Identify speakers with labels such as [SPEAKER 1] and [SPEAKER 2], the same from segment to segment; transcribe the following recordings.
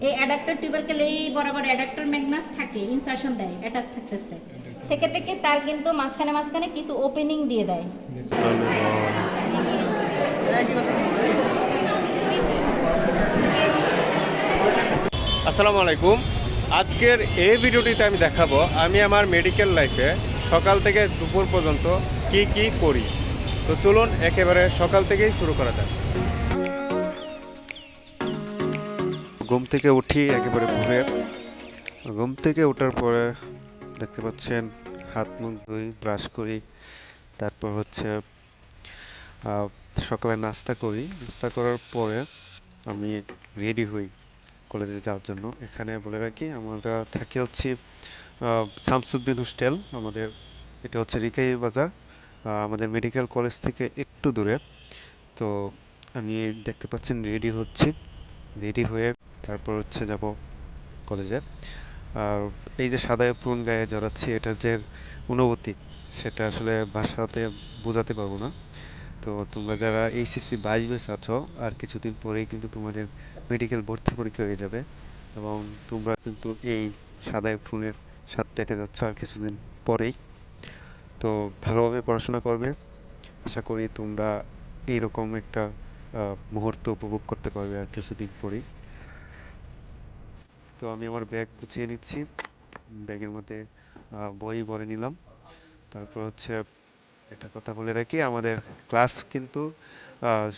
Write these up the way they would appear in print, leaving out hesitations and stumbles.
[SPEAKER 1] এই অ্যাডাপ্টার টিউবারকেল এই বরাবর অ্যাডাপ্টার ম্যাগনাস থাকে, ইনসারশন দেয়, অ্যাটাচ থাকতেছে থেকে থেকে তার কিন্তু মাঝখানে মাঝখানে কিছু ওপেনিং দিয়ে দেয়।
[SPEAKER 2] আসসালামু আলাইকুম। আজকের এই ভিডিওটিতে আমি দেখাবো আমি আমার মেডিকেল লাইফে সকাল থেকে দুপুর পর্যন্ত কি কি করি। তো চলুন একেবারে সকাল থেকেই শুরু করা যাক। ঘুম থেকে উঠি একেবারে ভোরে। ঘুম থেকে ওঠার পরে দেখতে পাচ্ছেন হাত মুখ ধুই, ব্রাশ করি, তারপর হচ্ছে সকালে নাস্তা করি। নাস্তা করার পরে আমি রেডি হই কলেজে যাওয়ার জন্য। এখানে বলে রাখি আমরা থাকি হচ্ছে শামসুদ্দিন হোস্টেল। আমাদের এটা হচ্ছে রিকাই বাজার, আমাদের মেডিকেল কলেজ থেকে একটু দূরে। তো আমি দেখতে পাচ্ছেন রেডি হচ্ছি, রেডি হয়ে তারপর হচ্ছে যাব কলেজে। আর এই যে সাদা এপ্রন গায়ে জড়াচ্ছি, এটার যে অনুভূতি সেটা আসলে ভাষাতে বোঝাতে পারবো না। তো তোমরা যারা এইচএসসি 22 ব্যাচ আছো, আর কিছুদিন পরেই কিন্তু তোমাদের মেডিকেল ভর্তি পরীক্ষা হয়ে যাবে, এবং তোমরা কিন্তু এই সাদা এপ্রনের স্বাদ পেতে যাচ্ছ আর কিছুদিন পরেই। তো ভালোভাবে পড়াশোনা করবে, আশা করি তোমরা এইরকম একটা মুহূর্ত উপভোগ করতে পারবে আর কিছুদিন পরেই। তো আমি আমার ব্যাগ গুছিয়ে নিচ্ছি, ব্যাগের মধ্যে বই ভরে নিলাম। তারপর হচ্ছে একটা কথা বলে রাখি, আমাদের ক্লাস কিন্তু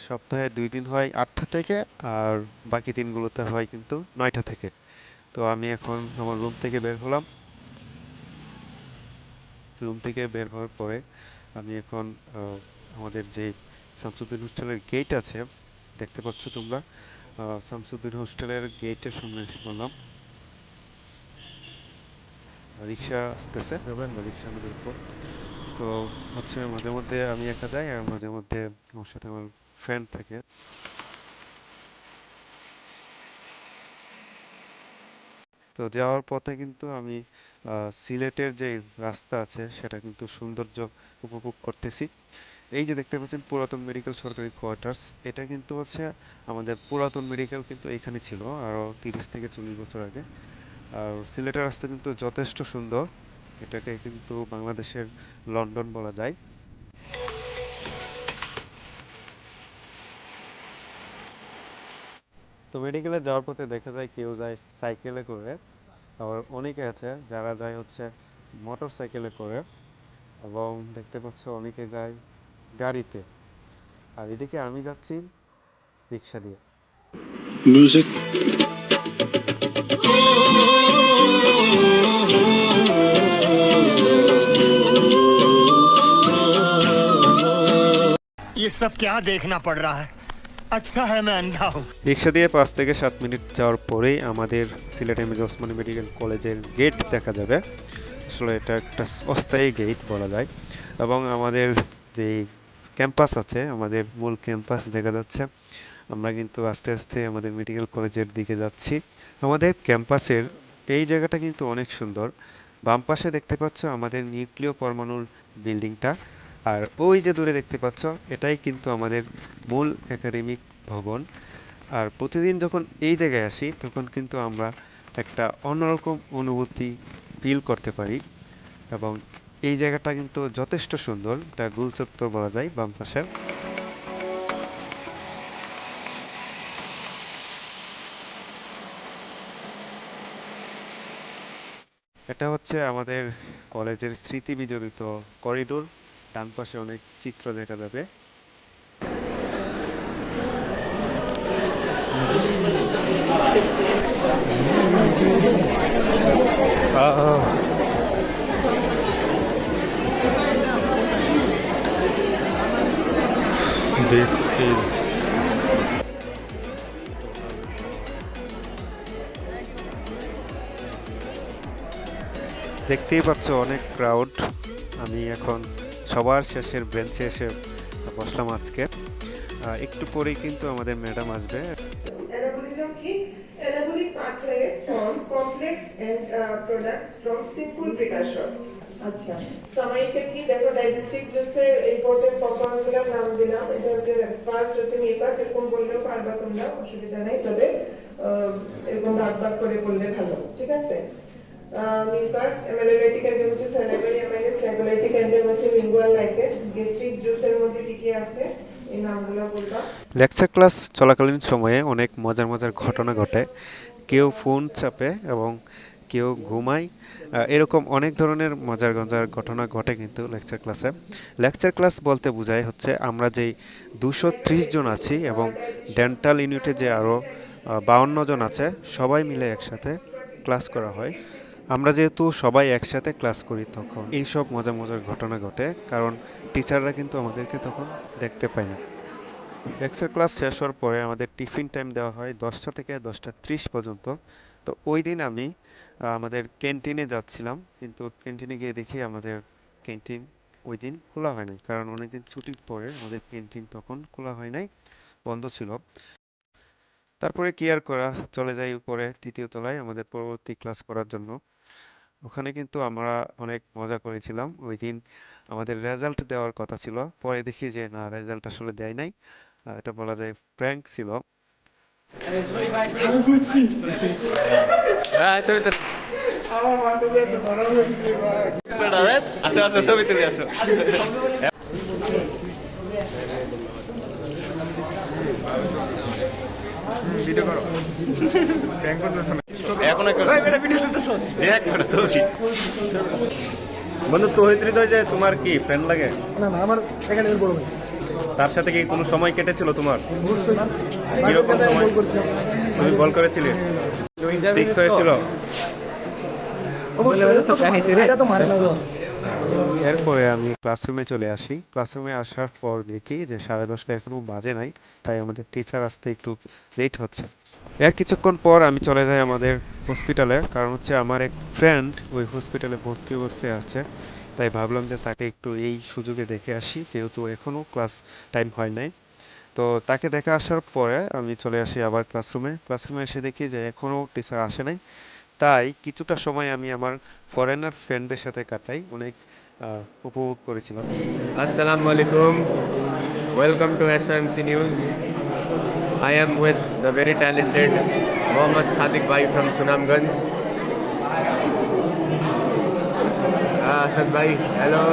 [SPEAKER 2] সপ্তাহে 2 দিন হয় 8টা থেকে, আর বাকি দিনগুলোতে হয় কিন্তু 9টা থেকে। তো আমি এখন আমার রুম থেকে বের হলাম। রুম থেকে বের হওয়ার পরে আমি এখন আমাদের যে শামসুদ্দিন হোস্টেলের গেট আছে, দেখতে পাচ্ছ তোমরা, শামসুদ্দিন হোস্টেলের গেটের সামনে এসে পড়লাম। রিক্সা আসতেছে, রিক্সা আমি দেখবো। তো হচ্ছে মাঝে মধ্যে আমি একা যাই, আর মাঝে মধ্যে আমার সাথে আমার ফ্রেন্ড থাকে। তো যাওয়ার পথে কিন্তু আমি সিলেটের যে রাস্তা আছে সেটা কিন্তু সৌন্দর্য উপভোগ করতেছি। এই যে দেখতে পাচ্ছেন পুরাতন মেডিকেল সরকারি কোয়ার্টার্স, এটা কিন্তু হচ্ছে আমাদের পুরাতন মেডিকেল কিন্তু এখানে ছিল আরো 30 থেকে 40 বছর আগে। আর সিলেটের রাস্তা কিন্তু যথেষ্ট সুন্দর, এটাকে কিন্তু বাংলাদেশের লন্ডন বলা যায়। তো মেডিকেলে যাওয়ার পথে দেখা যায় কেউ যায় সাইকেলে করে, আবার অনেকে আছে যারা যায় হচ্ছে মোটর সাইকেলে করে, এবং দেখতে পাচ্ছ অনেকে যায় গাড়িতে। আর এদিকে আমি যাচ্ছি রিক্সা দিয়ে।
[SPEAKER 3] Music.
[SPEAKER 4] ये सब क्या देखना पड़ रहा है। अच्छा है मैं अंधा हूँ।
[SPEAKER 2] রিক্সা দিয়ে 5 থেকে 7 মিনিট যাওয়ার পরেই আমাদের সিলেট এমএজি ওসমানী মেডিকেল কলেজের গেট দেখা যাবে। আসলে এটা একটা অস্থায়ী গেট বলা যায়, এবং আমাদের যে ক্যাম্পাস আছে, আমাদের মূল ক্যাম্পাস দেখা যাচ্ছে। আমরা কিন্তু আস্তে আস্তে আমাদের মেডিকেল কলেজের দিকে যাচ্ছি। আমাদের ক্যাম্পাসের এই জায়গাটা কিন্তু অনেক সুন্দর। বাম পাশে দেখতে পাচ্ছ আমাদের নিউক্লিয় পরমাণুর বিল্ডিংটা, আর ওই যে দূরে দেখতে পাচ্ছ এটাই কিন্তু আমাদের মূল একাডেমিক ভবন। আর প্রতিদিন যখন এই জায়গায় আসি তখন কিন্তু আমরা একটা অন্যরকম অনুভূতি ফিল করতে পারি, এবং এই জায়গাটা কিন্তু যথেষ্ট সুন্দর। এটা গুলচত্বর বলা যায় বাম পাশে। এটা হচ্ছে আমাদের কলেজের স্মৃতি বিজড়িত করিডোর। ডান পাশে অনেক চিত্র দেখা যাবে। This is দেখতেই পাচ্ছ অনেক ক্রাউড। আমি এখন সবার শেষের বেঞ্চে এসে বসলাম আজকে। একটু পরেই কিন্তু আমাদের ম্যাডাম আসবে।
[SPEAKER 5] Anabolism কি? Anabolic pathway form complex and products from simple precursor. আচ্ছা সামারিতে কি দেখো ডাইজেস্টিভ জুসের ইম্পর্টেন্ট কম্পাউন্ডগুলোর নাম দিলাম। এটা হচ্ছে ফার্স্ট হচ্ছে মিউকাস, এরকম বললেও পারবা তোমরা, অসুবিধা নাই। তবে এরকম ভাগ ভাগ করে বললে ভালো, ঠিক আছে? মিউকাস, অ্যামাইলোলাইটিক এনজাইম হচ্ছে সাইনাবারি অ্যামাইলেজ, লাইকোলাইটিক এনজাইম হচ্ছে লিঙ্গুয়াল লাইকেজ, গ্যাস্ট্রিক জুসের মধ্যে কি কি আছে এই নামগুলো বলবা।
[SPEAKER 2] লেকচার ক্লাস চলাকালীন সময়ে অনেক মজার মজার ঘটনা ঘটে। কেউ ফোন চাপে এবং কেউ ঘুমায়। এরকম অনেক ধরনের মজার মজার ঘটনা ঘটে কিন্তু লেকচার ক্লাসে। লেকচার ক্লাস বলতে বোঝায় হচ্ছে আমরা যেই 230 জন আছি এবং ডেন্টাল ইউনিটে যে আরও 52 জন আছে, সবাই মিলে একসাথে ক্লাস করা হয়। আমরা যেহেতু সবাই একসাথে ক্লাস করি তখন এইসব মজার মজার ঘটনা ঘটে, কারণ টিচাররা কিন্তু আমাদেরকে তখন দেখতে পায় না। লেকচার ক্লাস শেষ হওয়ার পরে আমাদের টিফিন টাইম দেওয়া হয় 10টা থেকে 10টা 30 পর্যন্ত। তো ওই দিন আমি আমাদের ক্যান্টিনে যাচ্ছিলাম, কিন্তু ক্যান্টিনে গিয়ে দেখি আমাদের ক্যান্টিন ওই দিন খোলা হয় নাই, কারণ অনেকদিন ছুটির পরে আমাদের ক্যান্টিন তখন খোলা হয় নাই, বন্ধ ছিল। তারপরে কি আর করা, চলে যাই উপরে 3য় তলায় আমাদের পরবর্তী ক্লাস করার জন্য। ওখানে কিন্তু আমরা অনেক মজা করেছিলাম। ওই দিন আমাদের রেজাল্ট দেওয়ার কথা ছিল, পরে দেখি যে না, রেজাল্ট আসলে দেয় নাই। এটা বলা যায় প্র্যাঙ্ক ছিল।
[SPEAKER 3] বন্ধু তৌহিদ যে তোমার কি ফ্রেন্ড লাগে?
[SPEAKER 6] না না, আমার এখানে বড় ভাই।
[SPEAKER 3] তার সাথে কি কোনো সময় কেটেছিল তোমার?
[SPEAKER 6] অবশ্যই
[SPEAKER 3] কিরকম সময়?
[SPEAKER 6] বল করছিলাম।
[SPEAKER 3] তুমি বল করেছিলে? 6 হয়েছিল?
[SPEAKER 6] অবশ্যই এটা তো মানে না।
[SPEAKER 2] এরপরে আমি ক্লাসরুমে চলে আসি। ক্লাসরুমে আসার পর দেখি যে 10:30 এখনো বাজে নাই, তাই আমাদের টিচার আসতে একটু লেট হচ্ছে। এর কিছুক্ষণ পর আমি চলে যাই আমাদের হসপিটালে, কারণ হচ্ছে আমার এক ফ্রেন্ড ওই হসপিটালে ভর্তি অবস্থায় আছে। তাই ভাবলাম যে তাকে একটু এই সুযোগে দেখে আসি, যেহেতু এখনো ক্লাস টাইম হয় নাই। তো তাকে দেখে আসার পরে আমি চলে আসি আবার ক্লাসরুমে এসে দেখি যে এখনো টিচার আসে নাই। তাই কিছুটা সময় আমি আমার ফরেনার ফ্রেন্ডদের সাথে কাটাই, অনেক উপভোগ করেছিলাম।
[SPEAKER 7] Assalamu alaikum. Welcome to SMC News. I am with the very talented Mohammad Sadiq Bhai from Sunamganj. Asad Bhai, hello.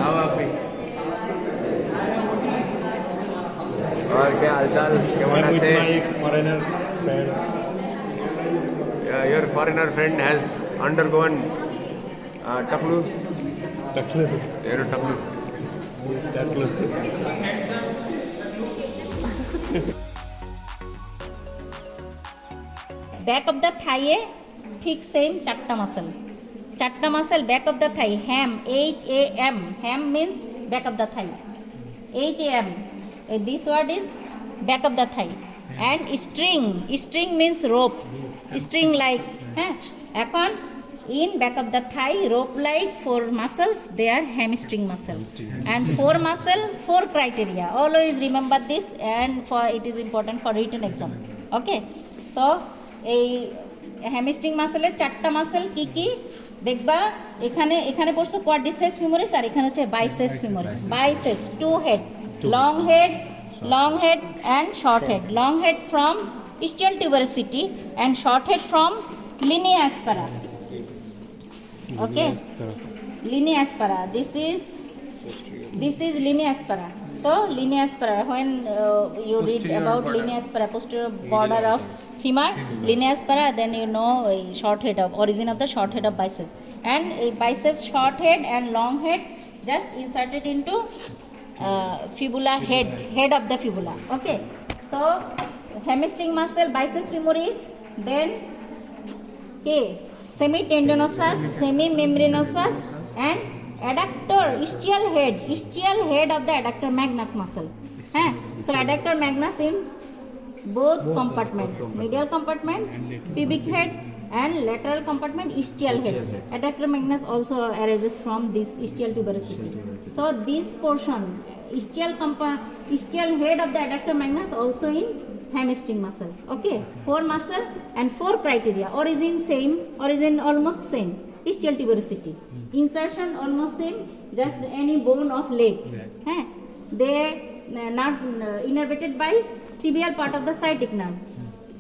[SPEAKER 7] How are you? और क्या हालचाल केमन আছে? Your foreigner friend has undergone taklu. You're a taklu.
[SPEAKER 1] Back of the থাইয়ে ঠিক same চারটা muscle back of the thigh. Ham, HAM, ham means back of the thigh. HAM, this word is back of the thigh. And string means rope, string like. হ্যাঁ, এখন in back of the thigh, rope like 4 muscles, they are hamstring muscle. And 4 muscle, 4 criteria, always remember this, and for it is important for written exam. Okay, so এই hamstring মাসেলের 4টা muscle কি কি দেখবা। এখানে পড়ছো quadriceps femoris, আর এখানে হচ্ছে biceps femoris. Biceps, 2 head, long head and short head. Long head from ischial tuberosity and short head from linea aspera. Okay, linea aspera, this is linea aspera. So linea aspera, when you read about linea aspera, posterior border of femur, linea aspera, then you know a short head of origin of the short head of biceps. And a biceps short head and long head just inserted into fibula, head of the fibula. Okay, so hamstring muscle, biceps femoris, then K, semitendinosus, semimembranosus, and adductor, ischial head of the adductor magnus muscle. So adductor magnus in both compartment, medial compartment, pubic head, and lateral compartment, ischial head. Adductor magnus also arises from this ischial tuberosity. So this portion, ischial head of the adductor magnus also in hamstring muscle. Okay, 4 muscle and 4 criteria. Origin almost same. Ischial tuberosity. Insertion almost same. Just any bone of leg. They not innervated by tibial part of the sciatic nerve.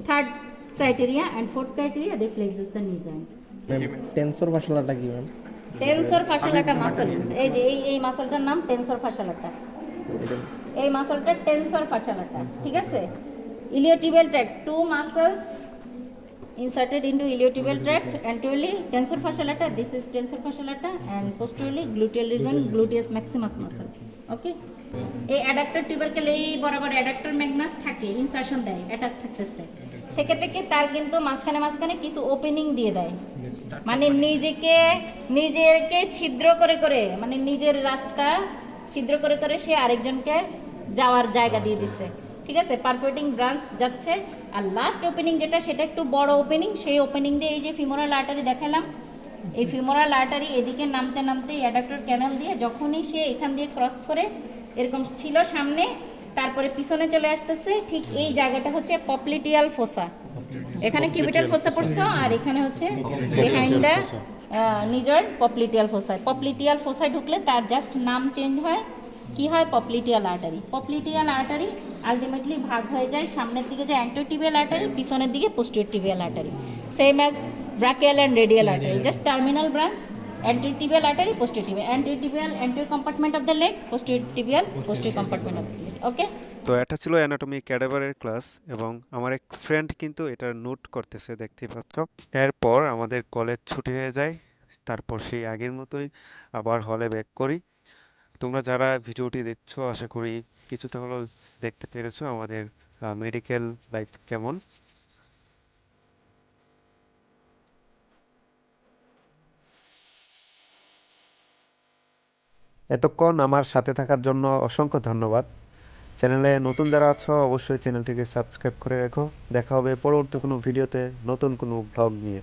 [SPEAKER 1] Third criteria and fourth criteria, they flexes the knee joint.
[SPEAKER 6] Ma'am tensor মশলাটা কি ma'am?
[SPEAKER 1] Tensor ফাশিয়ালাটা muscle, এই যে এই মাসলটার নাম tensor ফাশিয়ালাটা। এই মাসলটা tensor ফাশিয়ালাটা, ঠিক আছে? Iliotibial tract, two muscles inserted into iliotibial tract, anteriorly tensor fascia lata, this is tensor fascia lata, and posteriorly gluteal region, gluteus maximus muscle. Okay, এই অ্যাডাক্টর টিউবারকেল এই বরাবর অ্যাডাক্টর ম্যাগনাস থাকে, ইনসারশন দেয়, attach থাকতেছে থেকে থেকে তার কিন্তু মাঝখানে কিছু ওপেনিং দিয়ে দেয়, মানে নিজেকে ছিদ্র করে করে, মানে নিজের রাস্তা ছিদ্র করে করে সে আরেকজনকে যাওয়ার জায়গা দিয়ে দিচ্ছে, ঠিক আছে? পারফোরেটিং ব্রাঞ্চ যাচ্ছে, আর লাস্ট ওপেনিং যেটা সেটা একটু বড় ওপেনিং, সেই ওপেনিং দিয়ে এই যে ফিমোরাল আর্টারি দেখালাম, এই ফিমোরাল আর্টারি এদিকে নামতে নামতে অ্যাডাক্টর ক্যানেল দিয়ে যখনই সে এখান দিয়ে ক্রস করে এরকম ছিল সামনে, তারপরে পিছনে চলে আসতেছে, ঠিক এই জায়গাটা হচ্ছে পপলিটিয়াল ফোসা। এখানে কিউবিটাল ফোসা পড়ছো, আর এখানে হচ্ছে বিহাইন্ড দ্য নিজের পপলিটিয়াল ফোসায়। পপলিটিয়াল ফোসায় ঢুকলে তার জাস্ট নাম চেঞ্জ হয়, কি হয়? Popliteal artery. Popliteal artery ultimately ভাগ হয়ে যায়, সামনের দিকে যে অ্যান্টেরোটিবিয়াল আর্টারি, পিছনের দিকে posterior artery, same as brachial and radial artery, just terminal branch, anterior tibial artery, posterior anterior compartment of the leg, posterior compartment of the leg. Okay,
[SPEAKER 2] তো এটা ছিল অ্যানাটমি ক্যাডাভারের ক্লাস, এবং আমার এক ফ্রেন্ড কিন্তু এটা নোট করতেছে, দেখতে পাচ্ছ। এরপর আমাদের কলেজ ছুটি হয়ে যায়, তারপর সেই আগের মতোই আবার হলে ব্যাক করি। তোমরা যারা ভিডিওটি দেখছো আশা করি কিছুটা হলেও দেখতে পেরেছো আমাদের মেডিকেল লাইফ কেমন। এতক্ষণ আমার সাথে থাকার জন্য অসংখ্য ধন্যবাদ। চ্যানেলে নতুন যারা আছো অবশ্যই চ্যানেলটিকে সাবস্ক্রাইব করে রেখো। দেখা হবে পরবর্তী কোনো ভিডিওতে নতুন কোনো ব্লগ নিয়ে।